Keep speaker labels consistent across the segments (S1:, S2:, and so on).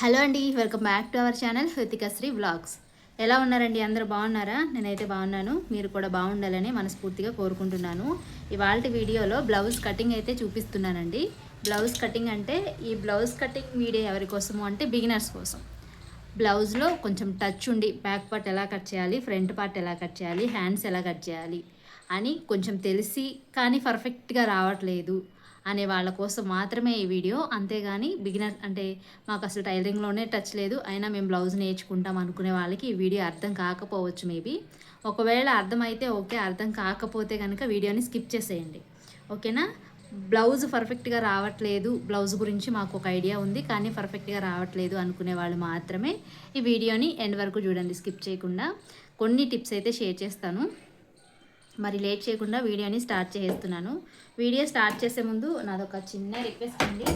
S1: Hello అండి, welcome back to our channel Hrithikasri vlogs. ఎలా ఉన్నారండి? అందరూ బాగున్నారా? నేనైతే బాగున్నాను. మీరు కూడా బాగుండాలని మనస్ఫూర్తిగా కోరుకుంటున్నాను. ఇవాళ వీడియోలో బ్లౌజ్ కటింగ్ అయితే చూపిస్తున్నానండి. బ్లౌజ్ కటింగ్ అంటే ఈ బ్లౌజ్ కటింగ్ వీడియో ఎవరి కోసము అంటే బిగినర్స్ కోసం. బ్లౌజ్లో కొంచెం టచ్ ఉండి బ్యాక్ పార్ట్ ఎలా కట్ చేయాలి, ఫ్రంట్ పార్ట్ ఎలా కట్ చేయాలి, హ్యాండ్స్ ఎలా కట్ చేయాలి అని కొంచెం తెలిసి కానీ పర్ఫెక్ట్గా రావట్లేదు అనే వాళ్ళ కోసం మాత్రమే ఈ వీడియో. అంతేగాని బిగినర్ అంటే మాకు అసలు టైలరింగ్లోనే టచ్ లేదు, అయినా మేము బ్లౌజ్ నేర్చుకుంటాం అనుకునే వాళ్ళకి ఈ వీడియో అర్థం కాకపోవచ్చు మేబీ. ఒకవేళ అర్థమైతే ఓకే, అర్థం కాకపోతే కనుక వీడియోని స్కిప్ చేసేయండి. ఓకేనా? బ్లౌజ్ పర్ఫెక్ట్గా రావట్లేదు, బ్లౌజ్ గురించి మాకు ఒక ఐడియా ఉంది కానీ పర్ఫెక్ట్గా రావట్లేదు అనుకునే వాళ్ళు మాత్రమే ఈ వీడియోని ఎండ్ వరకు చూడండి, స్కిప్ చేయకుండా. కొన్ని టిప్స్ అయితే షేర్ చేస్తాను. మరి లేట్ చేయకుండా వీడియోని స్టార్ట్ చేస్తున్నాను. వీడియో స్టార్ట్ చేసే ముందు నాదొక చిన్న రిక్వెస్ట్ అండి.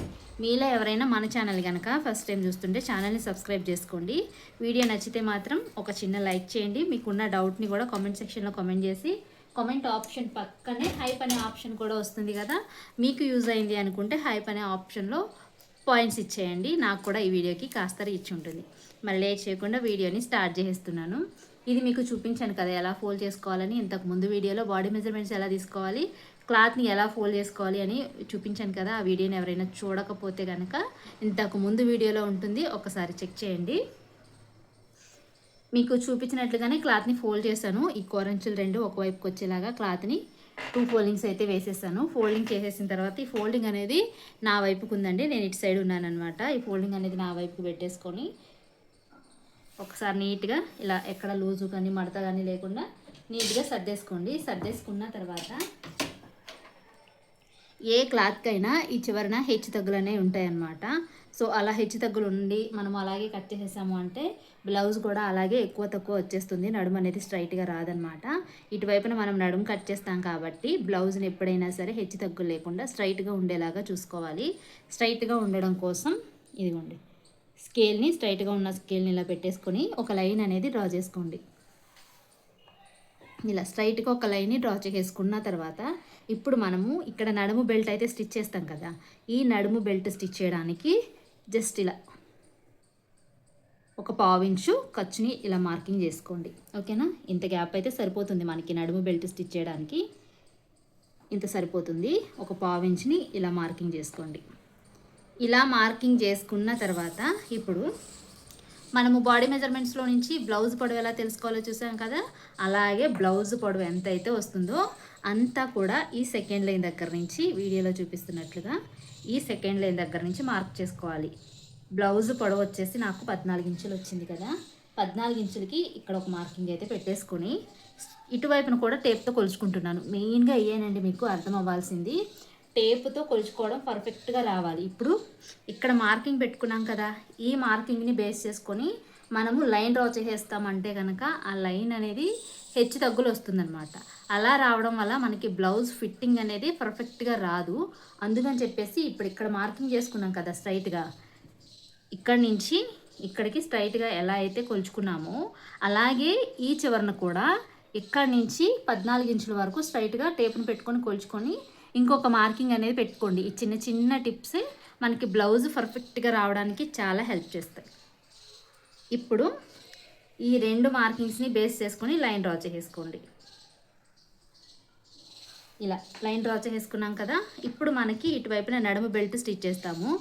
S1: మీలో ఎవరైనా మన ఛానల్ కనుక ఫస్ట్ టైం చూస్తుంటే ఛానల్ని సబ్స్క్రైబ్ చేసుకోండి. వీడియో నచ్చితే మాత్రం ఒక చిన్న లైక్ చేయండి. మీకున్న డౌట్ని కూడా కామెంట్ సెక్షన్లో కామెంట్ చేసి, కామెంట్ ఆప్షన్ పక్కనే హైప్ అనే ఆప్షన్ కూడా వస్తుంది కదా, మీకు యూజ్ అయింది అనుకుంటే హైప్ అనే ఆప్షన్లో పాయింట్స్ ఇచ్చేయండి. నాకు కూడా ఈ వీడియోకి కాస్త రీచ్ ఉంటుంది. మరి లేట్ చేయకుండా వీడియోని స్టార్ట్ చేస్తున్నాను. ఇది మీకు చూపించాను కదా ఎలా ఫోల్డ్ చేసుకోవాలని. ఇంతకు ముందు వీడియోలో బాడీ మెజర్మెంట్స్ ఎలా తీసుకోవాలి, క్లాత్ని ఎలా ఫోల్డ్ చేసుకోవాలి అని చూపించాను కదా. ఆ వీడియోని ఎవరైనా చూడకపోతే కనుక ఇంతకు ముందు వీడియోలో ఉంటుంది, ఒకసారి చెక్ చేయండి. మీకు చూపించినట్లుగానే క్లాత్ని ఫోల్డ్ చేశాను. ఈ కోరంచులు రెండు ఒకవైపుకి వచ్చేలాగా క్లాత్ని 2 ఫోల్డింగ్స్ అయితే వేసేసాను. ఫోల్డింగ్ చేసేసిన తర్వాత ఈ ఫోల్డింగ్ అనేది నా వైపుకు ఉందండి, నేను ఇటు సైడ్ ఉన్నానమాట. ఈ ఫోల్డింగ్ అనేది నా వైపుకు పెట్టేసుకొని ఒకసారి నీట్గా ఇలా ఎక్కడ లూజు కానీ మడత కానీ లేకుండా నీట్గా సర్దేసుకోండి. సర్దేసుకున్న తర్వాత ఏ క్లాత్కైనా ఈ చివరన హెచ్చు తగ్గులు అనేవి ఉంటాయన్నమాట. సో అలా హెచ్చు తగ్గులు ఉండి మనం అలాగే కట్ చేసేసాము అంటే బ్లౌజ్ కూడా అలాగే ఎక్కువ తక్కువ వచ్చేస్తుంది, నడుము అనేది స్ట్రైట్గా రాదనమాట. ఇటువైపున మనం నడుము కట్ చేస్తాం కాబట్టి బ్లౌజ్ని ఎప్పుడైనా సరే హెచ్చు తగ్గులు లేకుండా స్ట్రైట్గా ఉండేలాగా చూసుకోవాలి. స్ట్రైట్గా ఉండడం కోసం ఇదిగోండి, స్కేల్ని స్ట్రైట్గా ఉన్న స్కేల్ని ఇలా పెట్టేసుకొని ఒక లైన్ అనేది డ్రా చేసుకోండి. ఇలా స్ట్రైట్గా ఒక లైన్ని డ్రా చేసుకున్న తర్వాత ఇప్పుడు మనము ఇక్కడ నడుము బెల్ట్ అయితే స్టిచ్ చేస్తాం కదా, ఈ నడుము బెల్ట్ స్టిచ్ చేయడానికి జస్ట్ ఇలా ఒక 1/2 ఇంచు ఖర్చుని ఇలా మార్కింగ్ చేసుకోండి. ఓకేనా? ఇంత గ్యాప్ అయితే సరిపోతుంది మనకి నడుము బెల్ట్ స్టిచ్ చేయడానికి, ఇంత సరిపోతుంది. ఒక 1/2 ఇంచుని ఇలా మార్కింగ్ చేసుకోండి. ఇలా మార్కింగ్ చేసుకున్న తర్వాత ఇప్పుడు మనము బాడీ మెజర్మెంట్స్లో నుంచి బ్లౌజ్ పొడవు ఎలా తెలుసుకోవాలో చూసాం కదా, అలాగే బ్లౌజ్ పొడవు ఎంత అయితే వస్తుందో అంతా కూడా ఈ సెకండ్ లైన్ దగ్గర నుంచి వీడియోలో చూపిస్తున్నట్లుగా ఈ సెకండ్ లైన్ దగ్గర నుంచి మార్క్ చేసుకోవాలి. బ్లౌజ్ పొడవు వచ్చేసి నాకు 14 ఇంచులు వచ్చింది కదా, 14 ఇంచులకి ఇక్కడ ఒక మార్కింగ్ అయితే పెట్టేసుకొని ఇటువైపున కూడా టేప్తో కొలుచుకుంటున్నాను. మెయిన్గా అయ్యేనండి మీకు అర్థం అవ్వాల్సింది, టేపుతో కొలుచుకోవడం పర్ఫెక్ట్గా రావాలి. ఇప్పుడు ఇక్కడ మార్కింగ్ పెట్టుకున్నాం కదా, ఈ మార్కింగ్ని బేస్ చేసుకొని మనము లైన్ డ్రా చేసేస్తామంటే కనుక ఆ లైన్ అనేది హెచ్చు తగ్గులు వస్తుందన్నమాట. అలా రావడం వల్ల మనకి బ్లౌజ్ ఫిట్టింగ్ అనేది పర్ఫెక్ట్గా రాదు. అందుకని చెప్పేసి ఇప్పుడు ఇక్కడ మార్కింగ్ చేసుకున్నాం కదా స్ట్రైట్గా, ఇక్కడి నుంచి ఇక్కడికి స్ట్రైట్గా ఎలా అయితే కొలుచుకున్నామో అలాగే ఈ చివరన కూడా ఇక్కడి నుంచి 14 ఇంచుల వరకు స్ట్రైట్గా టేప్ను పెట్టుకొని కొలుచుకొని ఇంకొక మార్కింగ్ అనేది పెట్టుకోండి. ఈ చిన్న చిన్న టిప్స్ మనకి బ్లౌజ్ పర్ఫెక్ట్గా రావడానికి చాలా హెల్ప్ చేస్తాయి. ఇప్పుడు ఈ 2 మార్కింగ్స్ని బేస్ చేసుకొని లైన్ డ్రా చేసుకోండి. ఇలా లైన్ డ్రా చేసుకున్నాం కదా, ఇప్పుడు మనకి ఇటువైపున నడుము బెల్ట్ స్టిచ్ చేస్తాము.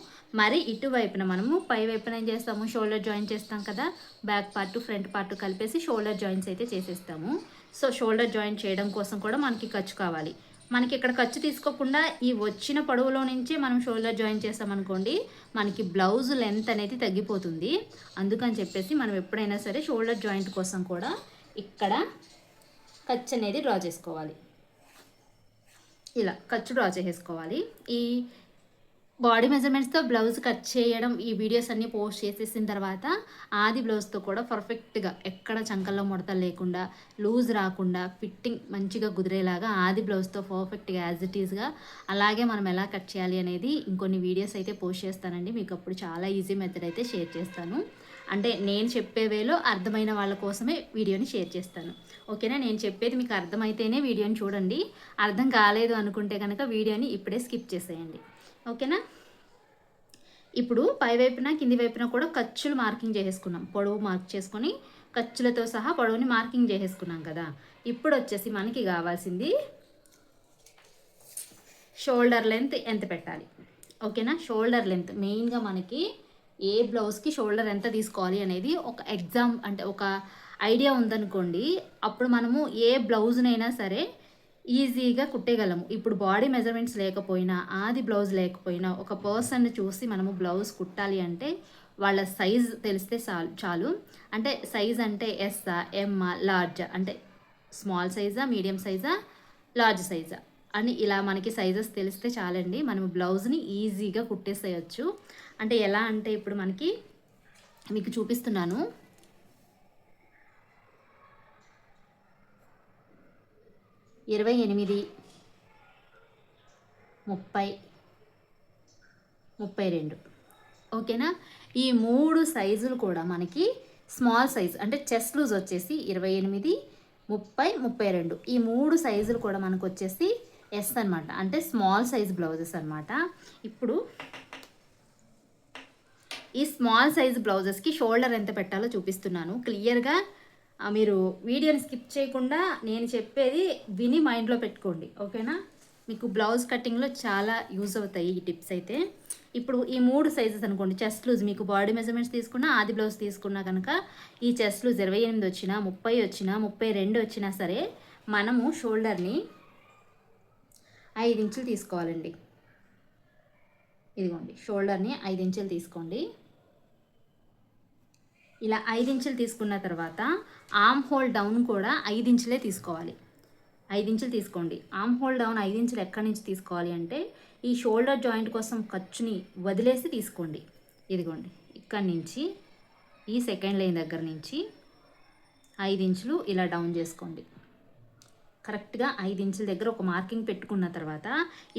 S1: మరి ఇటువైపున మనము పై వైపున ఏం చేస్తాము, షోల్డర్ జాయిన్ చేస్తాం కదా, బ్యాక్ పార్ట్ ఫ్రంట్ పార్ట్ కలిపేసి షోల్డర్ జాయింట్స్ అయితే చేసేస్తాము. సో షోల్డర్ జాయిన్ చేయడం కోసం కూడా మనకి ఖర్చు కావాలి. మనకి ఇక్కడ ఖర్చు తీసుకోకుండా ఈ వచ్చిన పొడవులో నుంచి మనం షోల్డర్ జాయిన్ చేస్తామనుకోండి, మనకి బ్లౌజ్ లెంత్ అనేది తగ్గిపోతుంది. అందుకని చెప్పేసి మనం ఎప్పుడైనా సరే షోల్డర్ జాయింట్ కోసం కూడా ఇక్కడ ఖర్చు అనేది డ్రా చేసుకోవాలి. ఇలా ఖర్చు డ్రా చేసుకోవాలి. ఈ బాడీ మెజర్మెంట్స్తో బ్లౌజ్ కట్ చేయడం ఈ వీడియోస్ అన్నీ పోస్ట్ చేసేసిన తర్వాత ఆది బ్లౌజ్తో కూడా పర్ఫెక్ట్గా ఎక్కడ చంకల్లో ముడతలు లేకుండా లూజ్ రాకుండా ఫిట్టింగ్ మంచిగా కుదిరేలాగా ఆది బ్లౌజ్తో పర్ఫెక్ట్గా యాజ్ ఇట్ ఈస్గా అలాగే మనం ఎలా కట్ చేయాలి అనేది ఇంకొన్ని వీడియోస్ అయితే పోస్ట్ చేస్తానండి. మీకు అప్పుడు చాలా ఈజీ మెథడ్ అయితే షేర్ చేస్తాను. అంటే నేను చెప్పే వేలో అర్థమైన వాళ్ళ కోసమే వీడియోని షేర్ చేస్తాను. ఓకేనా? నేను చెప్పేది మీకు అర్థమైతేనే వీడియోని చూడండి, అర్థం కాలేదు అనుకుంటే కనుక వీడియోని ఇప్పుడే స్కిప్ చేసేయండి. ఓకేనా? ఇప్పుడు పై వైపున కింది వైపున కూడా ఖర్చులు మార్కింగ్ చేసేసుకున్నాం. పొడవు మార్క్ చేసుకొని ఖర్చులతో సహా పొడవుని మార్కింగ్ చేసేసుకున్నాం కదా. ఇప్పుడు వచ్చేసి మనకి కావాల్సింది షోల్డర్ లెంత్ ఎంత పెట్టాలి. ఓకేనా, షోల్డర్ లెంత్ మెయిన్గా మనకి ఏ బ్లౌజ్కి షోల్డర్ ఎంత తీసుకోవాలి అనేది ఒక ఎగ్జామ్ అంటే ఒక ఐడియా ఉందనుకోండి, అప్పుడు మనము ఏ బ్లౌజ్నైనా సరే ఈజీగా కుట్టేయగలము. ఇప్పుడు బాడీ మెజర్మెంట్స్ లేకపోయినా, ఆది బ్లౌజ్ లేకపోయినా, ఒక పర్సన్ని చూసి మనము బ్లౌజ్ కుట్టాలి అంటే వాళ్ళ సైజ్ తెలిస్తే చాలు. అంటే సైజ్ అంటే ఎస్సా, ఎమ్మా, లార్జా, అంటే స్మాల్ సైజా, మీడియం సైజా, లార్జ్ సైజా అని ఇలా మనకి సైజెస్ తెలిస్తే చాలండి, మనం బ్లౌజ్ని ఈజీగా కుట్టేసేయచ్చు. అంటే ఎలా అంటే ఇప్పుడు మనకి మీకు చూపిస్తున్నాను. 28, 30, 32. ఓకేనా, ఈ 3 సైజులు కూడా మనకి స్మాల్ సైజ్ అంటే చెస్ట్ లూజ్ వచ్చేసి 28, 30, 32. ఈ 3 సైజులు కూడా మనకు వచ్చేసి ఎస్ అనమాట, అంటే స్మాల్ సైజ్ బ్లౌజెస్ అనమాట. ఇప్పుడు ఈ స్మాల్ సైజ్ బ్లౌజెస్కి షోల్డర్ ఎంత పెట్టాలో చూపిస్తున్నాను క్లియర్గా. మీరు వీడియోని స్కిప్ చేయకుండా నేను చెప్పేది విని మైండ్లో పెట్టుకోండి. ఓకేనా, మీకు బ్లౌజ్ కటింగ్లో చాలా యూజ్ అవుతాయి ఈ టిప్స్ అయితే. ఇప్పుడు ఈ 3 సైజెస్ అనుకోండి, చెస్ట్ లూజ్ మీకు బాడీ మెజర్మెంట్స్ తీసుకున్నా, ఆది బ్లౌజ్ తీసుకున్నా కనుక ఈ చెస్ట్ లూజ్ 28 వచ్చినా, 30 వచ్చినా, 32 వచ్చినా సరే మనము షోల్డర్ని 5 ఇంచులు తీసుకోవాలండి. ఇదిగోండి, షోల్డర్ని 5 ఇంచులు తీసుకోండి. ఇలా 5 ఇంచులు తీసుకున్న తర్వాత ఆర్మ్ హోల్ డౌన్ కూడా 5 ఇంచులే తీసుకోవాలి. 5 ఇంచులు తీసుకోండి. ఆర్మ్ హోల్ డౌన్ 5 ఇంచులు ఎక్కడి నుంచి తీసుకోవాలి అంటే ఈ షోల్డర్ జాయింట్ కోసం ఖర్చుని వదిలేసి తీసుకోండి. ఇదిగోండి, ఇక్కడి నుంచి ఈ సెకండ్ లైన్ దగ్గర నుంచి 5 ఇంచులు ఇలా డౌన్ చేసుకోండి. కరెక్ట్గా 5 ఇంచుల దగ్గర ఒక మార్కింగ్ పెట్టుకున్న తర్వాత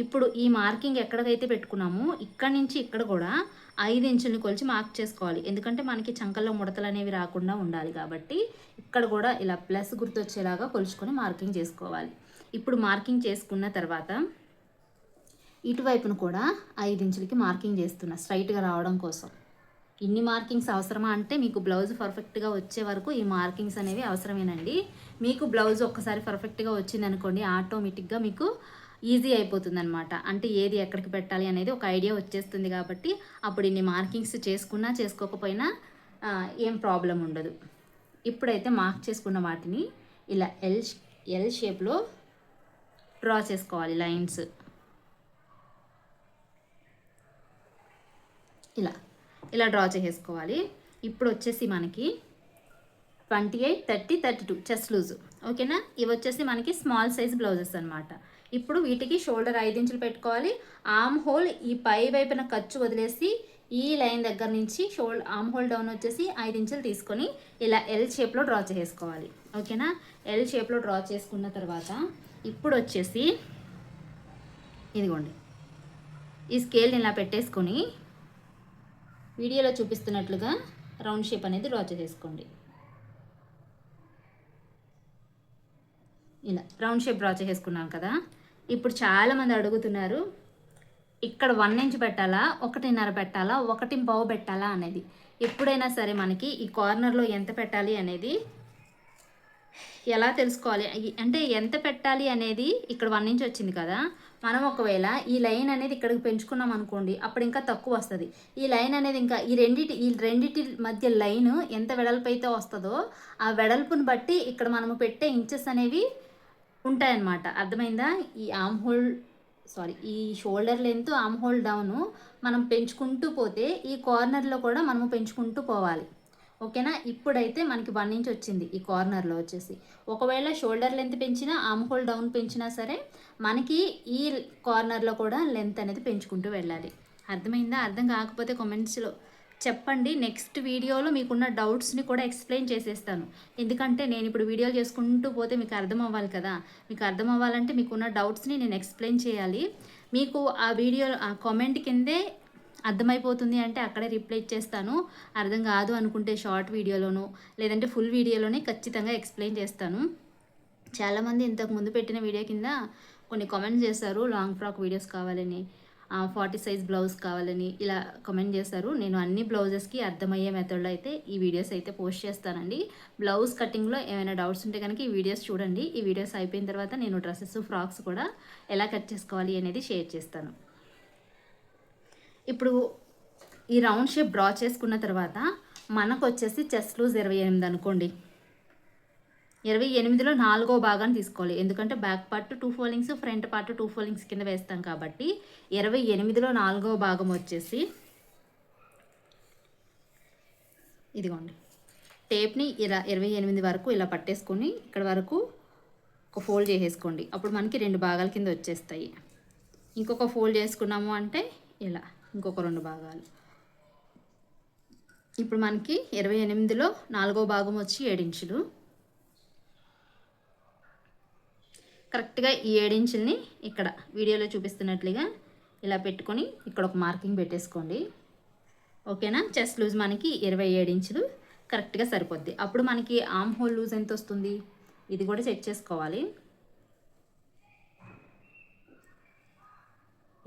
S1: ఇప్పుడు ఈ మార్కింగ్ ఎక్కడికైతే పెట్టుకున్నామో ఇక్కడి నుంచి ఇక్కడ కూడా 5 ఇంచుల్ని కొలిచి మార్క్ చేసుకోవాలి. ఎందుకంటే మనకి చంకల్లో ముడతలు అనేవి రాకుండా ఉండాలి కాబట్టి ఇక్కడ కూడా ఇలా ప్లస్ గుర్తు వచ్చేలాగా కొలుచుకొని మార్కింగ్ చేసుకోవాలి. ఇప్పుడు మార్కింగ్ చేసుకున్న తర్వాత ఇటువైపును కూడా 5 ఇంచులకి మార్కింగ్ చేస్తున్నా స్ట్రైట్గా రావడం కోసం. ఇన్ని మార్కింగ్స్ అవసరమా అంటే మీకు బ్లౌజ్ పర్ఫెక్ట్గా వచ్చే వరకు ఈ మార్కింగ్స్ అనేవి అవసరమేనండి. మీకు బ్లౌజ్ ఒక్కసారి పర్ఫెక్ట్గా వచ్చిందనుకోండి, ఆటోమేటిక్గా మీకు ఈజీ అయిపోతుంది అనమాట. అంటే ఏది ఎక్కడికి పెట్టాలి అనేది ఒక ఐడియా వచ్చేస్తుంది కాబట్టి అప్పుడు ఇన్ని మార్కింగ్స్ చేసుకున్నా చేసుకోకపోయినా ఏం ప్రాబ్లం ఉండదు. ఇప్పుడైతే మార్క్ చేసుకున్న వాటిని ఇలా ఎల్ షేప్లో డ్రా చేసుకోవాలి. లైన్స్ ఇలా డ్రా చేసుకోవాలి. ఇప్పుడు వచ్చేసి మనకి 28, 30, 32 చెస్ట్ లూజు. ఓకేనా, ఇవి వచ్చేసి మనకి స్మాల్ సైజ్ బ్లౌజెస్ అనమాట. ఇప్పుడు వీటికి షోల్డర్ 5 ఇంచులు పెట్టుకోవాలి. ఆర్మ్ హోల్ ఈ పై వైపున ఖర్చు వదిలేసి ఈ లైన్ దగ్గర నుంచి ఆర్మ్ హోల్ డౌన్ వచ్చేసి 5 ఇంచులు తీసుకొని ఇలా ఎల్ షేప్లో డ్రా చేసుకోవాలి. ఓకేనా, ఎల్ షేప్లో డ్రా చేసుకున్న తర్వాత ఇప్పుడు వచ్చేసి ఇదిగోండి, ఈ స్కేల్ని ఇలా పెట్టేసుకొని వీడియోలో చూపిస్తున్నట్లుగా రౌండ్ షేప్ అనేది డ్రా చేసేసుకోండి. ఇలా రౌండ్ షేప్ డ్రా చేసుకున్నాం కదా. ఇప్పుడు చాలామంది అడుగుతున్నారు ఇక్కడ 1 ఇంచ్ పెట్టాలా, 1.5 పెట్టాలా, 1.5 పెట్టాలా అనేది. ఎప్పుడైనా సరే మనకి ఈ కార్నర్లో ఎంత పెట్టాలి అనేది ఎలా తెలుసుకోవాలి అంటే ఎంత పెట్టాలి అనేది ఇక్కడ 1 ఇంచ్ వచ్చింది కదా, మనం ఒకవేళ ఈ లైన్ అనేది ఇక్కడికి పెంచుకున్నాం అనుకోండి అప్పుడు ఇంకా తక్కువ వస్తుంది. ఈ లైన్ అనేది ఇంకా ఈ రెండిటి మధ్య లైన్ ఎంత వెడల్పు అయితే వస్తుందో ఆ వెడల్పుని బట్టి ఇక్కడ మనము పెట్టే ఇంచెస్ అనేవి ఉంటాయన్నమాట. అర్థమైందా? ఈ shoulder length arm hole down మనం పెంచుకుంటూ పోతే ఈ కార్నర్లో కూడా మనము పెంచుకుంటూ పోవాలి. ఓకేనా, ఇప్పుడైతే మనకి 1 ఇంచ్ వచ్చింది ఈ కార్నర్లో వచ్చేసి. ఒకవేళ షోల్డర్ లెంత్ పెంచినా ఆర్మ్ హోల్ డౌన్ పెంచినా సరే మనకి ఈ కార్నర్లో కూడా లెంత్ అనేది పెంచుకుంటూ వెళ్ళాలి. అర్థమైందా? అర్థం కాకపోతే కామెంట్స్లో చెప్పండి. నెక్స్ట్ వీడియోలో మీకున్న డౌట్స్ని కూడా ఎక్స్ప్లెయిన్ చేసేస్తాను. ఎందుకంటే నేను ఇప్పుడు వీడియోలు చేసుకుంటూ పోతే మీకు అర్థం అవ్వాలి కదా. మీకు అర్థం అవ్వాలంటే మీకున్న డౌట్స్ని నేను ఎక్స్ప్లెయిన్ చేయాలి. మీకు ఆ వీడియో ఆ కామెంట్ కిందే అర్థమైపోతుంది అంటే అక్కడే రిప్లై ఇచ్చేస్తాను. అర్థం కాదు అనుకుంటే షార్ట్ వీడియోలోనూ లేదంటే ఫుల్ వీడియోలోనే ఖచ్చితంగా ఎక్స్ప్లెయిన్ చేస్తాను. చాలామంది ఇంతకు ముందు పెట్టిన వీడియో కింద కొన్ని కామెంట్స్ చేస్తారు లాంగ్ ఫ్రాక్ వీడియోస్ కావాలని. 40 సైజ్ బ్లౌజ్ కావాలని ఇలా కామెంట్ చేశారు. నేను అన్ని బ్లౌజెస్కి అర్థమయ్యే మెథడ్లో అయితే ఈ వీడియోస్ అయితే పోస్ట్ చేస్తానండి. బ్లౌజ్ కటింగ్లో ఏమైనా డౌట్స్ ఉంటే కనుక ఈ వీడియోస్ చూడండి. ఈ వీడియోస్ అయిపోయిన తర్వాత నేను డ్రెస్సెస్, ఫ్రాక్స్ కూడా ఎలా కట్ చేసుకోవాలి అనేది షేర్ చేస్తాను. ఇప్పుడు ఈ రౌండ్ షేప్ డ్రా చేసుకున్న తర్వాత మనకు వచ్చేసి చెస్ట్ లూజ్ 28 అనుకోండి. 28లో 4వ భాగాన్ని తీసుకోవాలి. ఎందుకంటే back part 2 foldings, front part 2 foldings కింద వేస్తాం కాబట్టి 28లో 4వ భాగం వచ్చేసి ఇదిగోండి, టేప్ని ఇలా 28 వరకు ఇలా పట్టేసుకొని ఇక్కడ వరకు ఒక ఫోల్డ్ చేసేసుకోండి. అప్పుడు మనకి 2 భాగాల కింద వచ్చేస్తాయి. ఇంకొక ఫోల్డ్ చేసుకున్నాము అంటే ఇలా ఇంకొక 2 భాగాలు. ఇప్పుడు మనకి 28లో 4వ భాగం వచ్చి 7 ఇంచులు. కరెక్ట్గా ఈ 7 ఇంచుల్ని ఇక్కడ వీడియోలో చూపిస్తున్నట్లుగా ఇలా పెట్టుకొని ఇక్కడ ఒక మార్కింగ్ పెట్టేసుకోండి. ఓకేనా? చెస్ట్ లూజ్ మనకి 27 ఇంచులు కరెక్ట్గా సరిపోద్ది. అప్పుడు మనకి ఆర్మ్ హోల్ లూజ్ ఎంత వస్తుంది ఇది కూడా చెక్ చేసుకోవాలి.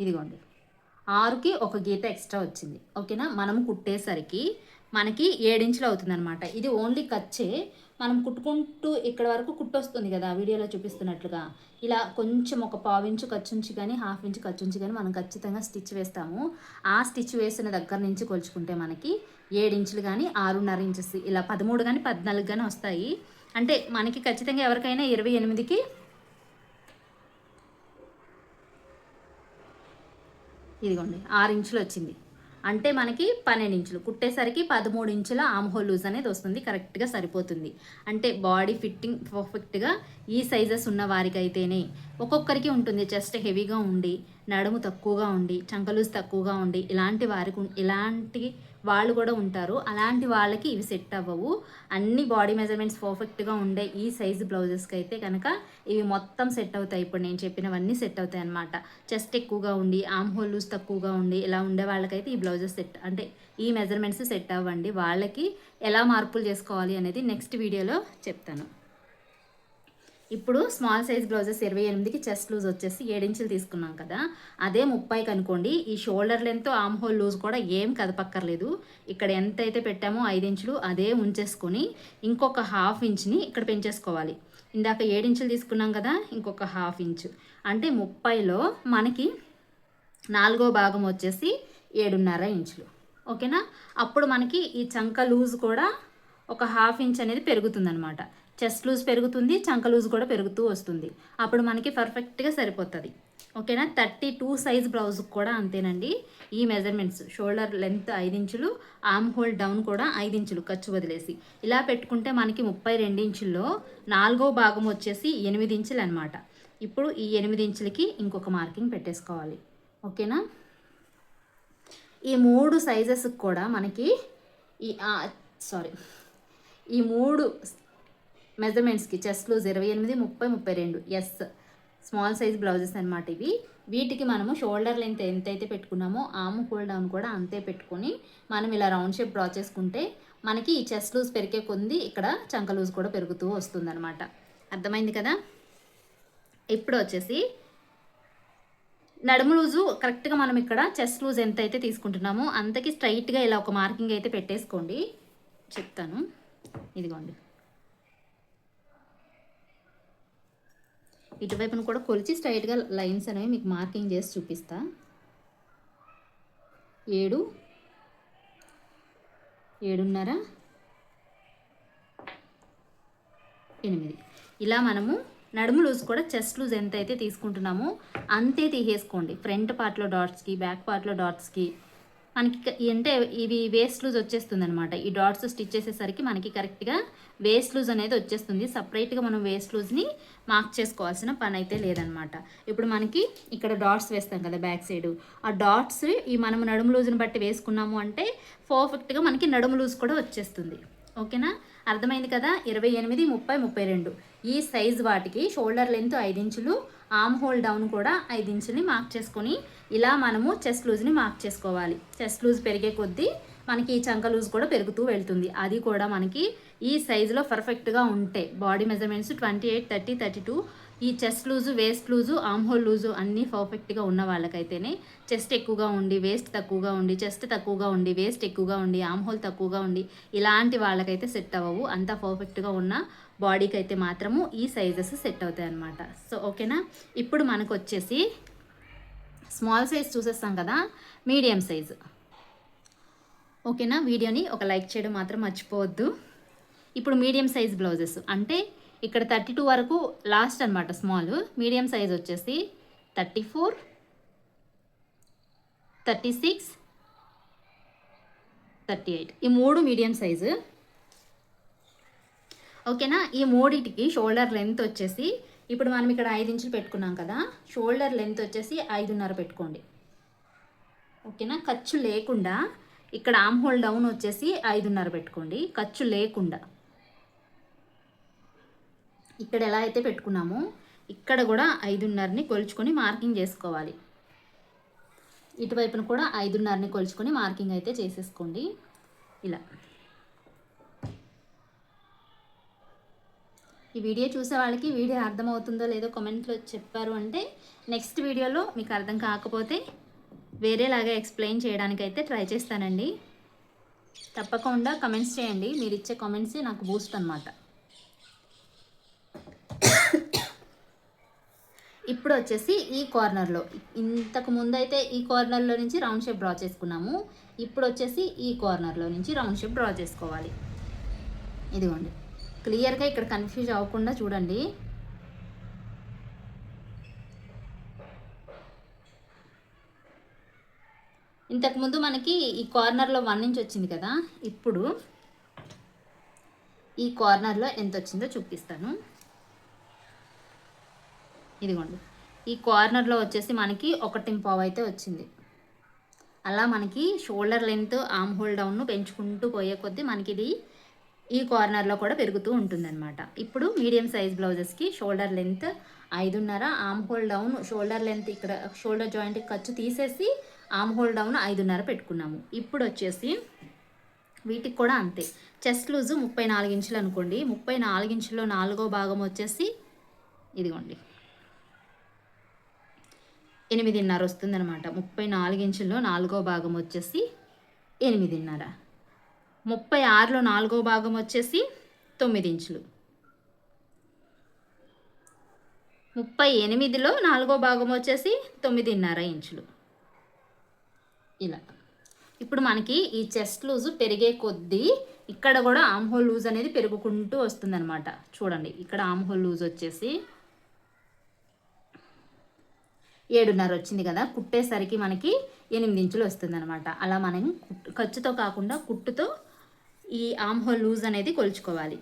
S1: ఇదిగోండి, 6కి ఒక గీత ఎక్స్ట్రా వచ్చింది. ఓకేనా? మనం కుట్టేసరికి మనకి 7 ఇంచులు అవుతుంది అనమాట. ఇది ఓన్లీ ఖర్చే. మనం కుట్టుకుంటూ ఇక్కడ వరకు కుట్టొస్తుంది కదా వీడియోలో చూపిస్తున్నట్లుగా. ఇలా కొంచెం ఒక 1/4 ఇంచు ఖర్చుంచి కానీ 1/2 ఇంచు ఖర్చుంచి కానీ మనం ఖచ్చితంగా స్టిచ్ వేస్తాము. ఆ స్టిచ్ వేసిన దగ్గర నుంచి కొలుచుకుంటే మనకి 7 ఇంచులు కానీ 6.5 ఇంచెస్ ఇలా 13 కానీ 14 కానీ వస్తాయి. అంటే మనకి ఖచ్చితంగా ఎవరికైనా 28కి ఇదిగోండి 6 ఇంచులు వచ్చింది. అంటే మనకి 12 ఇంచులు కుట్టేసరికి 13 ఇంచుల ఆర్మ్ హోల్ లూజ్ అనేది వస్తుంది. కరెక్ట్గా సరిపోతుంది. అంటే బాడీ ఫిట్టింగ్ పర్ఫెక్ట్గా ఈ సైజెస్ ఉన్న వారికి అయితేనే. ఒక్కొక్కరికి ఉంటుంది చెస్ట్ హెవీగా ఉండి, నడుము తక్కువగా ఉండి, చంక లూజ్ తక్కువగా ఉండి, ఇలాంటి వాళ్ళు కూడా ఉంటారు. అలాంటి వాళ్ళకి ఇవి సెట్ అవ్వవు. అన్ని బాడీ మెజర్మెంట్స్ పర్ఫెక్ట్గా ఉండే ఈ సైజు బ్లౌజెస్కి అయితే కనుక ఇవి మొత్తం సెట్ అవుతాయి. ఇప్పుడు నేను చెప్పినవన్నీ సెట్ అవుతాయి అన్నమాట. చెస్ట్ ఎక్కువగా ఉండి, ఆర్మ్ హోల్ లూజ్ తక్కువగా ఉండి ఇలా ఉండే వాళ్ళకైతే ఈ బ్లౌజెస్ సెట్ అంటే ఈ మెజర్మెంట్స్ సెట్ అవ్వండి. వాళ్ళకి ఎలా మార్పులు చేసుకోవాలి అనేది నెక్స్ట్ వీడియోలో చెప్తాను. ఇప్పుడు స్మాల్ సైజ్ బ్లౌజెస్ 28కి చెస్ట్ లూజ్ వచ్చేసి 7 ఇంచులు తీసుకున్నాం కదా, అదే 30కి అనుకోండి. ఈ shoulder length, arm hole loose కూడా ఏం కదపక్కర్లేదు. ఇక్కడ ఎంత అయితే పెట్టామో 5 ఇంచులు అదే ఉంచేసుకొని ఇంకొక 1/2 ఇంచుని ఇక్కడ పెంచేసుకోవాలి. ఇందాక 7 ఇంచులు తీసుకున్నాం కదా, ఇంకొక 1/2 ఇంచు అంటే 30లో మనకి 4వ భాగం వచ్చేసి 7.5 ఇంచులు. ఓకేనా? అప్పుడు మనకి ఈ చంక లూజ్ కూడా ఒక 1/2 ఇంచ్ అనేది పెరుగుతుందనమాట. చెస్ట్ లూజ్ పెరుగుతుంది, చంక లూజ్ కూడా పెరుగుతూ వస్తుంది. అప్పుడు మనకి పర్ఫెక్ట్గా సరిపోతుంది. ఓకేనా? 32 సైజ్ బ్లౌజ్కి కూడా అంతేనండి. ఈ మెజర్మెంట్స్ షోల్డర్ లెంత్ 5 ఇంచులు, ఆర్మ్ హోల్ డౌన్ కూడా 5 ఇంచులు ఖర్చు వదిలేసి ఇలా పెట్టుకుంటే మనకి 32 ఇంచుల్లో 4వ భాగం వచ్చేసి 8 ఇంచులు అనమాట. ఇప్పుడు ఈ 8 ఇంచులకి ఇంకొక మార్కింగ్ పెట్టేసుకోవాలి. ఓకేనా? ఈ 3 సైజెస్కి కూడా మనకి ఈ 3 మెజర్మెంట్స్కి chest loose 28, 30, 32 S small size blouses అనమాట ఇవి. వీటికి మనము షోల్డర్ లెంత్ ఎంతైతే పెట్టుకున్నామో ఆర్మ్ హోల్ డౌన్ కూడా అంతే పెట్టుకొని మనం ఇలా రౌండ్ షేప్ డ్రా చేసుకుంటే మనకి ఈ చెస్ట్ లూజ్ పెరిగే కొంది ఇక్కడ చంక లూజ్ కూడా పెరుగుతూ వస్తుందన్నమాట. అర్థమైంది కదా? ఇప్పుడు వచ్చేసి నడుము లూజు కరెక్ట్గా మనం ఇక్కడ చెస్ట్ లూజ్ ఎంత అయితే తీసుకుంటున్నామో అంతకి స్ట్రైట్గా ఇలా ఒక మార్కింగ్ అయితే పెట్టేసుకోండి. చెప్తాను. ఇదిగోండి, ఇటువైపును కూడా కొలిచి స్ట్రైట్గా లైన్స్ అనేవి మీకు మార్కింగ్ చేసి చూపిస్తా. 7, 7.5, 8 ఇలా మనము నడుము లూజ్ కూడా చెస్ట్ లూజ్ ఎంత అయితే తీసుకుంటున్నామో అంతే తీసేసుకోండి. ఫ్రంట్ పార్ట్లో డాట్స్కి, బ్యాక్ పార్ట్లో డాట్స్కి మనకి అంటే ఇవి వేస్ట్ లూజ్ వచ్చేస్తుంది అనమాట. ఈ డాట్స్ స్టిచ్ చేసేసరికి మనకి కరెక్ట్గా వేస్ట్ లూజ్ అనేది వచ్చేస్తుంది. సపరేట్గా మనం వేస్ట్ లూజ్ని మార్క్ చేసుకోవాల్సిన పని అయితే లేదనమాట. ఇప్పుడు మనకి ఇక్కడ డాట్స్ వేస్తాం కదా బ్యాక్ సైడ్, ఆ డాట్స్ ఈ మనం నడుము లూజ్ని బట్టి వేసుకున్నాము అంటే పర్ఫెక్ట్గా మనకి నడుము లూజ్ కూడా వచ్చేస్తుంది. ఓకేనా? అర్థమైంది కదా? 28, 30, 32 ఈ సైజ్ వాటికి షోల్డర్ లెంత్ 5 ఇంచులు, ఆర్మ్ హోల్ డౌన్ కూడా 5 ఇంచుని మార్క్ చేసుకొని ఇలా మనము చెస్ట్ లూజ్ని మార్క్ చేసుకోవాలి. చెస్ట్ లూజ్ పెరిగే కొద్దీ మనకి ఈ చంక లూజ్ కూడా పెరుగుతూ వెళ్తుంది. అది కూడా మనకి ఈ సైజులో పర్ఫెక్ట్గా ఉంటే బాడీ మెజర్మెంట్స్ 28, 30, 32 ఈ chest loose, waste loose, arm hole loose అన్నీ పర్ఫెక్ట్గా ఉన్న వాళ్ళకైతేనే చెస్ట్ ఎక్కువగా ఉండి వేస్ట్ తక్కువగా ఉండి, చెస్ట్ తక్కువగా ఉండి వేస్ట్ ఎక్కువగా ఉండి, ఆమ్ హోల్ తక్కువగా ఉండి ఇలాంటి వాళ్ళకైతే సెట్ అవ్వవు. అంతా పర్ఫెక్ట్గా ఉన్న బాడీకి అయితే మాత్రము ఈ సైజెస్ సెట్ అవుతాయి అన్నమాట. సో ఓకేనా. ఇప్పుడు మనకు వచ్చేసి స్మాల్ సైజ్ చూసేస్తాం కదా, మీడియం సైజు. ఓకేనా. వీడియోని ఒక లైక్ చేయడం మాత్రం మర్చిపోవద్దు. ఇప్పుడు మీడియం సైజ్ బ్లౌజెస్ అంటే ఇక్కడ 32 వరకు లాస్ట్ అనమాట స్మాల్. మీడియం సైజ్ వచ్చేసి 34, 36, 38 ఈ 3 మీడియం సైజు. ఓకేనా. ఈ మూడిటికి షోల్డర్ లెంత్ వచ్చేసి ఇప్పుడు మనం ఇక్కడ 5 ఇంచులు పెట్టుకున్నాం కదా, షోల్డర్ లెంత్ వచ్చేసి 5.5 పెట్టుకోండి. ఓకేనా. ఖర్చు లేకుండా ఇక్కడ ఆమ్ హోల్ డౌన్ వచ్చేసి 5.5 పెట్టుకోండి, ఖర్చు లేకుండా. ఇక్కడ ఎలా అయితే పెట్టుకున్నామో ఇక్కడ కూడా 5.5ని కొలుచుకొని మార్కింగ్ చేసుకోవాలి. ఇటువైపున కూడా 5.5ని కొలుచుకొని మార్కింగ్ అయితే చేసేసుకోండి. ఇలా ఈ వీడియో చూసే వాళ్ళకి వీడియో అర్థమవుతుందో లేదో కామెంట్లో చెప్పారు అంటే నెక్స్ట్ వీడియోలో మీకు అర్థం కాకపోతే వేరేలాగా ఎక్స్ప్లెయిన్ చేయడానికి అయితే ట్రై చేస్తానండి. తప్పకుండా కమెంట్స్ చేయండి. మీరు ఇచ్చే కామెంట్సే నాకు బూస్ట్ అన్నమాట. ఇప్పుడు వచ్చేసి ఈ కార్నర్లో, ఇంతకు ముందు అయితే ఈ కార్నర్లో నుంచి రౌండ్ షేప్ డ్రా చేసుకున్నాము. ఇప్పుడు వచ్చేసి ఈ కార్నర్లో నుంచి రౌండ్ షేప్ డ్రా చేసుకోవాలి. ఇదిగోండి, క్లియర్గా ఇక్కడ కన్ఫ్యూజ్ అవ్వకుండా చూడండి. ఇంతకుముందు మనకి ఈ కార్నర్లో 1 ఇంచ్ వచ్చింది కదా, ఇప్పుడు ఈ కార్నర్లో ఎంత వచ్చిందో చూపిస్తాను. ఇదిగోండి, ఈ కార్నర్లో వచ్చేసి మనకి 1.5 అయితే వచ్చింది. అలా మనకి షోల్డర్ లెంత్, ఆమ్ హోల్ డౌన్ పెంచుకుంటూ పోయే కొద్దీ మనకి ఇది ఈ కార్నర్లో కూడా పెరుగుతూ ఉంటుందన్నమాట. ఇప్పుడు మీడియం సైజ్ బ్లౌజెస్కి shoulder length 5.5, arm hole down shoulder length ఇక్కడ షోల్డర్ జాయింట్కి ఖర్చు తీసేసి ఆమ్ హోల్ డౌన్ 5.5 పెట్టుకున్నాము. ఇప్పుడు వచ్చేసి వీటికి కూడా అంతే. చెస్ట్ లూజు 34 ఇంచులు అనుకోండి. 34 ఇంచుల్లో 4వ భాగం వచ్చేసి ఇదిగోండి 8.5 వస్తుందన్నమాట. 34 ఇంచుల్లో 4వ భాగం వచ్చేసి 8.5. 36లో 4వ భాగం వచ్చేసి 9 ఇంచులు. 38లో 4వ భాగం వచ్చేసి 9.5 ఇంచులు. ఇలా ఇప్పుడు మనకి ఈ చెస్ట్ లూజు పెరిగే కొద్దీ ఇక్కడ కూడా ఆమ్ హోల్ లూజ్ అనేది పెరుగుకుంటూ వస్తుందన్నమాట. చూడండి, ఇక్కడ ఆమ్ హోల్ లూజ్ వచ్చేసి 7.5 వచ్చింది కదా, కుట్టేసరికి మనకి 8 ఇంచులు వస్తుందన్నమాట. అలా మనం ఖర్చుతో కాకుండా కుట్టుతో ఈ ఆమ్ హోల్ లూజ్ అనేది కొలుచుకోవాలి.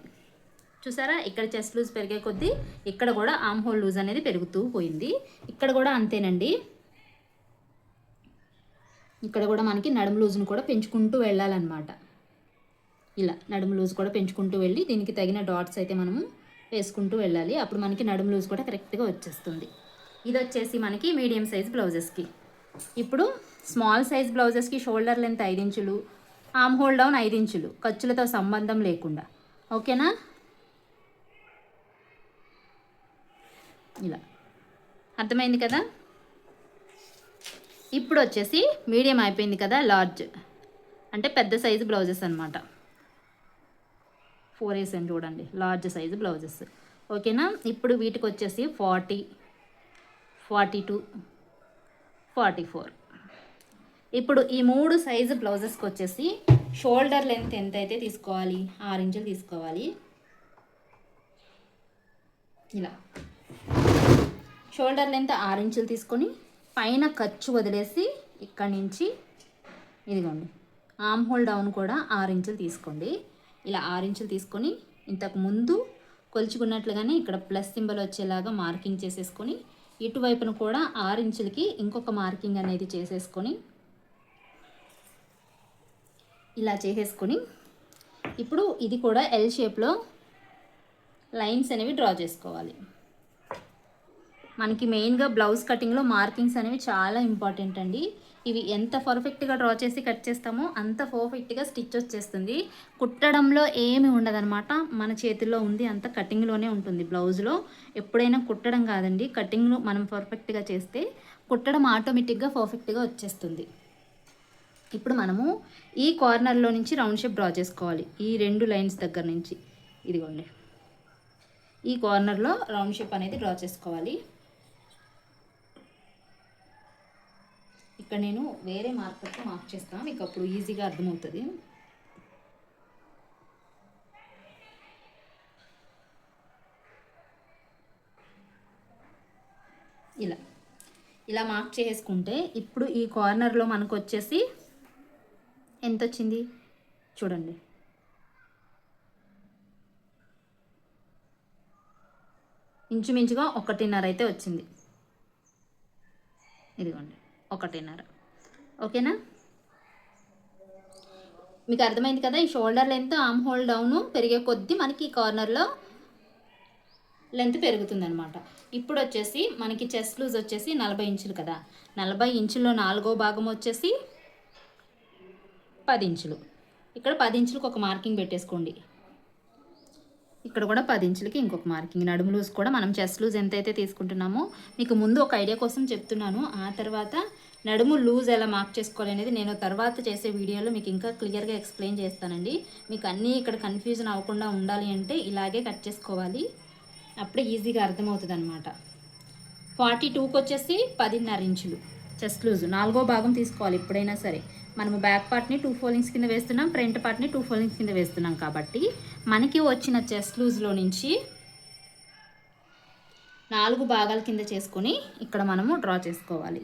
S1: చూసారా, ఇక్కడ చెస్ట్ లూజ్ పెరిగే కొద్దీ ఇక్కడ కూడా ఆమ్ హోల్ లూజ్ అనేది పెరుగుతూ పోయింది. ఇక్కడ కూడా అంతేనండి. ఇక్కడ కూడా మనకి నడుము లూజ్ను కూడా పెంచుకుంటూ వెళ్ళాలన్నమాట. ఇలా నడుము లూజ్ కూడా పెంచుకుంటూ వెళ్ళి దీనికి తగిన డాట్స్ అయితే మనము వేసుకుంటూ వెళ్ళాలి. అప్పుడు మనకి నడుము లూజ్ కూడా కరెక్ట్గా వచ్చేస్తుంది. ఇది వచ్చేసి మనకి మీడియం సైజ్ బ్లౌజెస్కి. ఇప్పుడు స్మాల్ సైజ్ బ్లౌజెస్కి షోల్డర్ లెంత్ 5 ఇంచులు, ఆమ్ హోల్ డౌన్ 5 ఇంచులు, ఖర్చులతో సంబంధం లేకుండా. ఓకేనా. ఇలా అర్థమైంది కదా. ఇప్పుడు వచ్చేసి మీడియం అయిపోయింది కదా, లార్జ్ అంటే పెద్ద సైజు బ్లౌజెస్ అనమాట. 4 వేసాను చూడండి, లార్జ్ సైజు బ్లౌజెస్. ఓకేనా. ఇప్పుడు వీటికి వచ్చేసి 40, 42, 44. ఇప్పుడు ఈ 3 సైజు బ్లౌజెస్కి వచ్చేసి షోల్డర్ లెంత్ ఎంత అయితే తీసుకోవాలి, 6 ఇంచులు తీసుకోవాలి. ఇలా షోల్డర్ లెంత్ 6 ఇంచులు తీసుకొని పైన ఖర్చు వదిలేసి ఇక్కడి నుంచి ఇదిగోండి ఆమ్ హోల్ డౌన్ కూడా 6 ఇంచులు తీసుకోండి. ఇలా 6 ఇంచులు తీసుకొని ఇంతకు ముందు కొలుచుకున్నట్లుగానే ఇక్కడ ప్లస్ సింబల్ వచ్చేలాగా మార్కింగ్ చేసేసుకొని ఇటువైపును కూడా 6 ఇంచులకి ఇంకొక మార్కింగ్ అనేది చేసేసుకొని ఇలా చేసేసుకొని ఇప్పుడు ఇది కూడా ఎల్ షేప్లో లైన్స్ అనేవి డ్రా చేసుకోవాలి. మనకి మెయిన్గా బ్లౌజ్ కటింగ్లో మార్కింగ్స్ అనేవి చాలా ఇంపార్టెంట్ అండి. ఇవి ఎంత పర్ఫెక్ట్గా డ్రా చేసి కట్ చేస్తామో అంత పర్ఫెక్ట్గా స్టిచ్ వచ్చేస్తుంది. కుట్టడంలో ఏమి ఉండదన్నమాట, మన చేతిలో ఉంది అంత కటింగ్లోనే ఉంటుంది. బ్లౌజ్లో ఎప్పుడైనా కుట్టడం కాదండి, కటింగ్లో మనం పర్ఫెక్ట్గా చేస్తే కుట్టడం ఆటోమేటిక్గా పర్ఫెక్ట్గా వచ్చేస్తుంది. ఇప్పుడు మనము ఈ కార్నర్లో నుంచి రౌండ్ షేప్ డ్రా చేసుకోవాలి. ఈ 2 లైన్స్ దగ్గర నుంచి ఇదిగోండి, ఈ కార్నర్లో రౌండ్ షేప్ అనేది డ్రా చేసుకోవాలి. ఇక్కడ నేను వేరే మార్కర్తో మార్క్ చేస్తాను, మీకు అప్పుడు ఈజీగా అర్థమవుతుంది. ఇలా మార్క్ చేసుకుంటే ఇప్పుడు ఈ కార్నర్లో మనకు వచ్చేసి ఎంత వచ్చింది చూడండి. ఇంచుమించుగా 1.5 అయితే వచ్చింది. ఇదిగోండి 1.5. ఓకేనా, మీకు అర్థమైంది కదా. ఈ shoulder length arm hole down పెరిగే కొద్దీ మనకి ఈ కార్నర్లో లెంత్ పెరుగుతుందనమాట. ఇప్పుడు వచ్చేసి మనకి చెస్ట్ లూజ్ వచ్చేసి 40 ఇంచులు కదా. 40 ఇంచుల్లో 4వ భాగం వచ్చేసి 10 ఇంచులు. ఇక్కడ 10 ఇంచులకు ఒక మార్కింగ్ పెట్టేసుకోండి. ఇక్కడ కూడా 10 ఇంచులకి ఇంకొక మార్కింగ్. నడుము లూజ్ కూడా మనం చెస్ట్ లూజ్ ఎంతైతే తీసుకుంటున్నామో మీకు ముందు ఒక ఐడియా కోసం చెప్తున్నాను. ఆ తర్వాత నడుము లూజ్ ఎలా మార్క్ చేసుకోవాలి అనేది నేను తర్వాత చేసే వీడియోలో మీకు ఇంకా క్లియర్గా ఎక్స్ప్లెయిన్ చేస్తానండి. మీకు అన్నీ ఇక్కడ కన్ఫ్యూజన్ అవ్వకుండా ఉండాలి అంటే ఇలాగే కట్ చేసుకోవాలి, అప్పుడే ఈజీగా అర్థమవుతుంది అనమాట. 42కి వచ్చేసి 10.5 ఇంచులు చెస్ట్ లూజ్. 4వ భాగం తీసుకోవాలి ఎప్పుడైనా సరే. మనము బ్యాక్ పార్ట్ని 2 ఫోల్డింగ్స్ కింద వేస్తున్నాం, ఫ్రంట్ పార్ట్ని 2 ఫోల్డింగ్స్ కింద వేస్తున్నాం కాబట్టి మనకి వచ్చిన చెస్ట్ లూజ్లో నుంచి 4 భాగాల కింద చేసుకొని ఇక్కడ మనము డ్రా చేసుకోవాలి.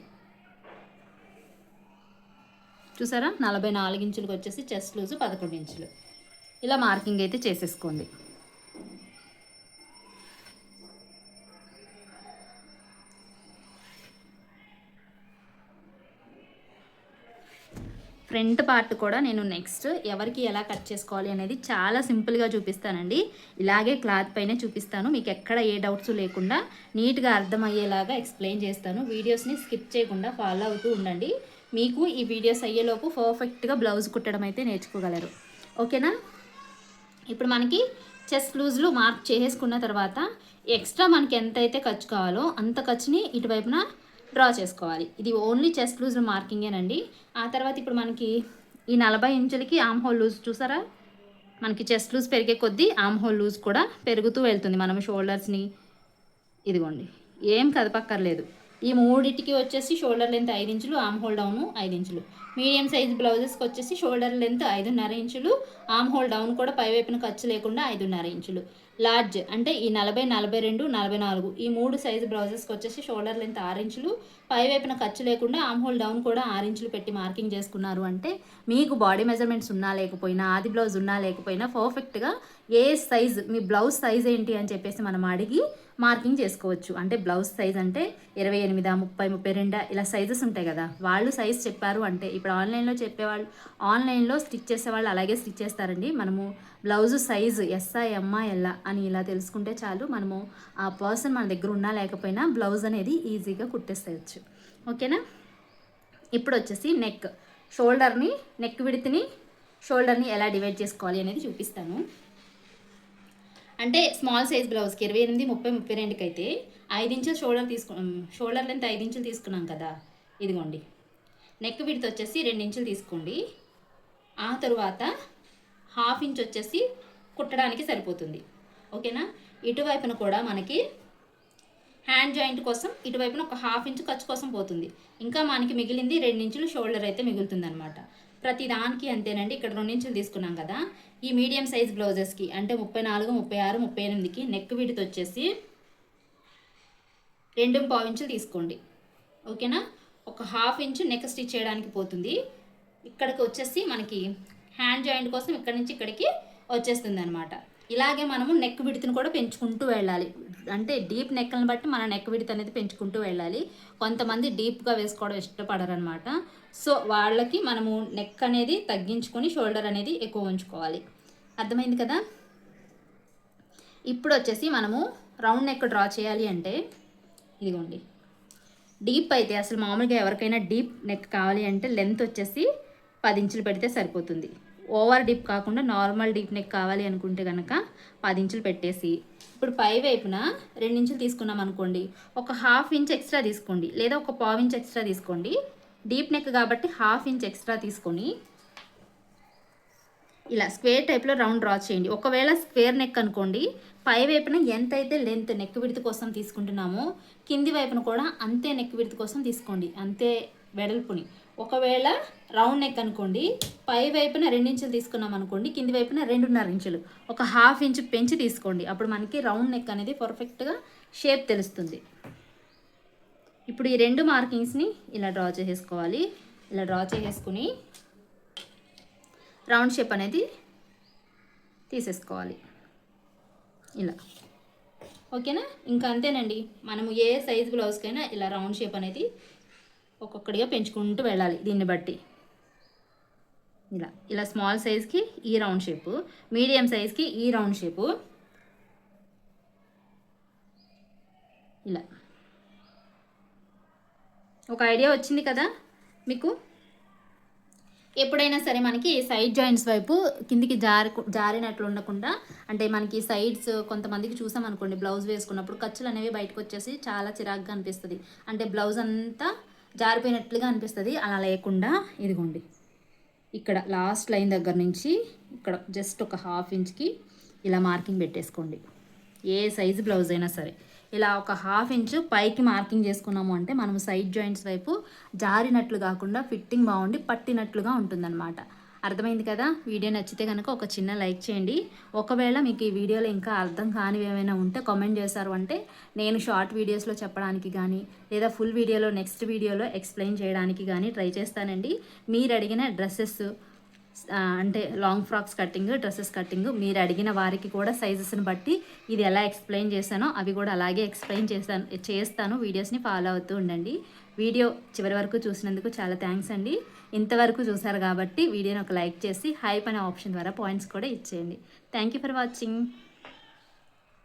S1: చూసారా, 44 ఇంచులకు వచ్చేసి చెస్ట్ లూజ్ 11 ఇంచులు. ఇలా మార్కింగ్ అయితే చేసేసుకోండి. ఫ్రంట్ పార్ట్ కూడా నేను నెక్స్ట్ ఎవరికి ఎలా కట్ చేసుకోవాలి అనేది చాలా సింపుల్గా చూపిస్తానండి. ఇలాగే క్లాత్ పైన చూపిస్తాను, మీకు ఎక్కడ ఏ డౌట్స్ లేకుండా నీట్గా అర్థమయ్యేలాగా ఎక్స్ప్లెయిన్ చేస్తాను. వీడియోస్ని స్కిప్ చేయకుండా ఫాలో అవుతూ ఉండండి. మీకు ఈ వీడియోస్ అయ్యేలోపు పర్ఫెక్ట్గా బ్లౌజ్ కుట్టడం అయితే నేర్చుకోగలరు. ఓకేనా, ఇప్పుడు మనకి చెస్ట్ లూజ్లు మార్క్ చేసుకున్న తర్వాత ఎక్స్ట్రా మనకి ఎంతైతే ఖర్చు కావాలో అంత ఖర్చుని ఇటువైపున డ్రా చేసుకోవాలి. ఇది ఓన్లీ చెస్ట్ లూజ్ మార్కింగేనండి. ఆ తర్వాత ఇప్పుడు మనకి ఈ 40 ఇంచులకి ఆర్మ్ హోల్ లూజ్ చూసారా, మనకి చెస్ట్ లూజ్ పెరిగే కొద్దీ ఆర్మ్ హోల్ లూజ్ కూడా పెరుగుతూ వెళ్తుంది. మనం షోల్డర్స్ని ఇదిగోండి ఏం కదపక్కర్లేదు. ఈ మూడింటికి వచ్చేసి షోల్డర్ లెంత్ 5 ఇంచులు, ఆర్మ్ హోల్ డౌన్ 5 ఇంచులు. మీడియం సైజ్ బ్లౌజెస్కి వచ్చేసి షోల్డర్ లెంత్ 5.5 ఇంచులు, ఆర్మ్ హోల్ డౌన్ కూడా పై వైపున ఖర్చు లేకుండా 5.5 ఇంచులు. లార్జ్ అంటే ఈ 40, 42, 44 ఈ 3 సైజు బ్లౌజెస్కి వచ్చేసి షోల్డర్ లెంత్ 6 ఇంచులు, పై వైపున ఖర్చు లేకుండా ఆర్మ్ హోల్ డౌన్ కూడా 6 ఇంచులు పెట్టి మార్కింగ్ చేసుకున్నారు అంటే మీకు బాడీ మెజర్మెంట్స్ ఉన్నా లేకపోయినా, ఆది బ్లౌజ్ ఉన్నా లేకపోయినా పర్ఫెక్ట్గా ఏ సైజ్ మీ బ్లౌజ్ సైజ్ ఏంటి అని చెప్పేసి మనం అడిగి మార్కింగ్ చేసుకోవచ్చు. అంటే బ్లౌజ్ సైజ్ అంటే 28, 30, 32 ఇలా సైజెస్ ఉంటాయి కదా, వాళ్ళు సైజ్ చెప్పారు అంటే ఇప్పుడు ఆన్లైన్లో చెప్పేవాళ్ళు, ఆన్లైన్లో స్టిచ్ చేసేవాళ్ళు అలాగే స్టిచ్ చేస్తారండి. మనము బ్లౌజ్ సైజు ఎస్ఆ, ఎంఆ, ఎల్లా అని ఇలా తెలుసుకుంటే చాలు, మనము ఆ పర్సన్ మన దగ్గర ఉన్నా లేకపోయినా బ్లౌజ్ అనేది ఈజీగా కుట్టేసేయచ్చు. ఓకేనా, ఇప్పుడు వచ్చేసి నెక్ షోల్డర్ని, నెక్ విడ్త్ని, షోల్డర్ని ఎలా డివైడ్ చేసుకోవాలి అనేది చూపిస్తాను. అంటే స్మాల్ సైజ్ బ్లౌజ్కి 28, 30, 32కి అయితే 5 ఇంచులు షోల్డర్ లెంత్ 5 ఇంచులు తీసుకున్నాం కదా. ఇదిగోండి నెక్ విడ్త్ వచ్చేసి 2 ఇంచులు తీసుకోండి. ఆ తరువాత 1/2 ఇంచ్ వచ్చేసి కుట్టడానికి సరిపోతుంది. ఓకేనా, ఇటువైపున కూడా మనకి హ్యాండ్ జాయింట్ కోసం ఇటువైపున ఒక 1/2 ఇంచ్ ఖర్చు కోసం పోతుంది. ఇంకా మనకి మిగిలింది 2 ఇంచులు షోల్డర్ అయితే మిగులుతుంది అనమాట. ప్రతి దానికి అంతేనండి. ఇక్కడ 2 ఇంచులు తీసుకున్నాం కదా, ఈ మీడియం సైజ్ బ్లౌజెస్కి అంటే 34, 36, 38కి నెక్ విడ్త్ వచ్చేసి 2.5 ఇంచులు తీసుకోండి. ఓకేనా, ఒక 1/2 ఇంచు నెక్ స్టిచ్ చేయడానికి పోతుంది. ఇక్కడికి వచ్చేసి మనకి హ్యాండ్ జాయింట్ కోసం ఇక్కడి నుంచి ఇక్కడికి వచ్చేస్తుంది అనమాట. ఇలాగే మనము నెక్ విడ్త్ని కూడా పెంచుకుంటూ వెళ్ళాలి. అంటే డీప్ నెక్లను బట్టి మన నెక్ విడ్త్ అనేది పెంచుకుంటూ వెళ్ళాలి. కొంతమంది డీప్గా వేసుకోవడం ఇష్టపడరు అనమాట. సో వాళ్ళకి మనము నెక్ అనేది తగ్గించుకొని షోల్డర్ అనేది ఎక్కువ ఉంచుకోవాలి. అర్థమైంది కదా. ఇప్పుడు వచ్చేసి మనము రౌండ్ నెక్ డ్రా చేయాలి అంటే ఇదిగోండి డీప్ అయితే అసలు మామూలుగా ఎవరికైనా డీప్ నెక్ కావాలి అంటే లెంత్ వచ్చేసి 10 ఇంచులు పెడితే సరిపోతుంది. ఓవర్ డీప్ కాకుండా నార్మల్ డీప్ నెక్ కావాలి అనుకుంటే కనుక 10 ఇంచులు పెట్టేసి, ఇప్పుడు పై వైపున 2 ఇంచులు తీసుకున్నాం అనుకోండి, ఒక హాఫ్ ఇంచ్ ఎక్స్ట్రా తీసుకోండి, లేదా ఒక పావు ఇంచ్ ఎక్స్ట్రా తీసుకోండి. డీప్ నెక్ కాబట్టి హాఫ్ ఇంచ్ ఎక్స్ట్రా తీసుకొని ఇలా స్క్వేర్ టైప్లో రౌండ్ డ్రా చేయండి. ఒకవేళ స్క్వేర్ నెక్ అనుకోండి, పై వైపున ఎంతైతే లెంత్ నెక్ విడ్త్ కోసం తీసుకుంటున్నామో కింది వైపున కూడా అంతే నెక్ విడ్త్ కోసం తీసుకోండి, అంతే వెడల్పుని. ఒకవేళ రౌండ్ నెక్ అనుకోండి, పై వైపున 2 ఇంచులు తీసుకున్నాం అనుకోండి, కింది వైపున 2.5 ఇంచులు, ఒక హాఫ్ ఇంచు పెంచి తీసుకోండి. అప్పుడు మనకి రౌండ్ నెక్ అనేది పర్ఫెక్ట్గా షేప్ తెలుస్తుంది. ఇప్పుడు ఈ 2 మార్కింగ్స్ని ఇలా డ్రా చేసేసుకోవాలి. ఇలా డ్రా చేసేసుకుని రౌండ్ షేప్ అనేది తీసేసుకోవాలి ఇలా. ఓకేనా? ఇంకా అంతేనండి. మనము ఏ సైజ్ బ్లౌజ్కైనా ఇలా రౌండ్ షేప్ అనేది ఒక్కొక్కటిగా పెంచుకుంటూ వెళ్ళాలి. దీన్ని బట్టి ఇలా ఇలా స్మాల్ సైజ్కి ఈ రౌండ్ షేపు, మీడియం సైజ్కి ఈ రౌండ్ షేపు, ఇలా. ఒక ఐడియా వచ్చింది కదా మీకు? ఎప్పుడైనా సరే మనకి సైడ్ జాయింట్స్ వైపు కిందికి జారినట్లు ఉండకుండా, అంటే మనకి సైడ్స్ కొంతమందికి చూసాం అనుకోండి, బ్లౌజ్ వేసుకున్నప్పుడు ఖర్చులు అనేవి బయటకు వచ్చేసి చాలా చిరాగ్గా అనిపిస్తుంది, అంటే బ్లౌజ్ అంతా జారిపోయినట్లుగా అనిపిస్తుంది. అలా లేకుండా ఇదిగోండి, ఇక్కడ లాస్ట్ లైన్ దగ్గర నుంచి ఇక్కడ జస్ట్ ఒక హాఫ్ ఇంచ్కి ఇలా మార్కింగ్ పెట్టేసుకోండి. ఏ సైజు బ్లౌజ్ అయినా సరే ఇలా ఒక హాఫ్ ఇంచు పైకి మార్కింగ్ చేసుకున్నాము అంటే మనం సైడ్ జాయింట్స్ వైపు జారినట్లు కాకుండా ఫిట్టింగ్ బాగుండి పట్టినట్లుగా ఉంటుందన్నమాట. అర్థమైంది కదా? వీడియో నచ్చితే కనుక ఒక చిన్న లైక్ చేయండి. ఒకవేళ మీకు ఈ వీడియోలో ఇంకా అర్థం కానివి ఏమైనా ఉంటే కామెంట్ చేశారు అంటే నేను షార్ట్ వీడియోస్లో చెప్పడానికి కానీ, లేదా ఫుల్ వీడియోలో నెక్స్ట్ వీడియోలో ఎక్స్ప్లెయిన్ చేయడానికి కానీ ట్రై చేస్తానండి. మీరు అడిగిన డ్రెస్సెస్ అంటే long frocks cutting, dresses cutting మీరు అడిగిన వారికి కూడా సైజెస్ని బట్టి ఇది ఎలా ఎక్స్ప్లెయిన్ చేశానో అవి కూడా అలాగే ఎక్స్ప్లెయిన్ చేస్తాను. వీడియోస్ని ఫాలో అవుతూ ఉండండి. వీడియో చివరి వరకు చూసినందుకు చాలా థ్యాంక్స్ అండి. ఇంతవరకు చూసారు కాబట్టి వీడియోని ఒక లైక్ చేసి హైప్ అనే ఆప్షన్ ద్వారా పాయింట్స్ కూడా ఇచ్చేయండి. Thank you for watching.